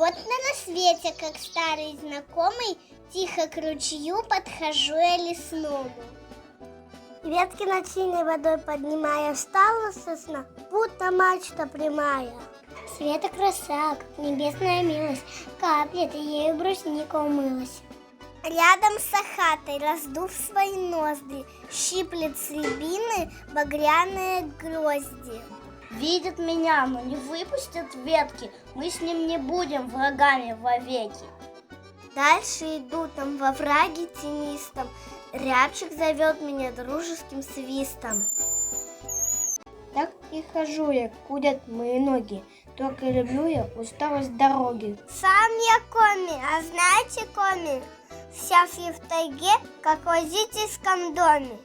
Вот на рассвете, как старый знакомый, тихо к ручью подхожу я лесному. Ветки над синей водой поднимая, встала сосна, будто мачта прямая. Света краса, как небесная милость, каплет, и ею брусника умылась. Рядом с ахатой, раздув свои ноздри, щиплет с рябины багряные грозди. Видит меня, но не выпустит ветки, мы с ним не будем врагами вовеки. Дальше иду там во враге тенистом, рябчик зовет меня дружеским свистом. Так и хожу я, кудят мои ноги, только люблю я усталость дороги. Сам я коми, а знаете коми? Сейчас я в тайге, как в водительском доме.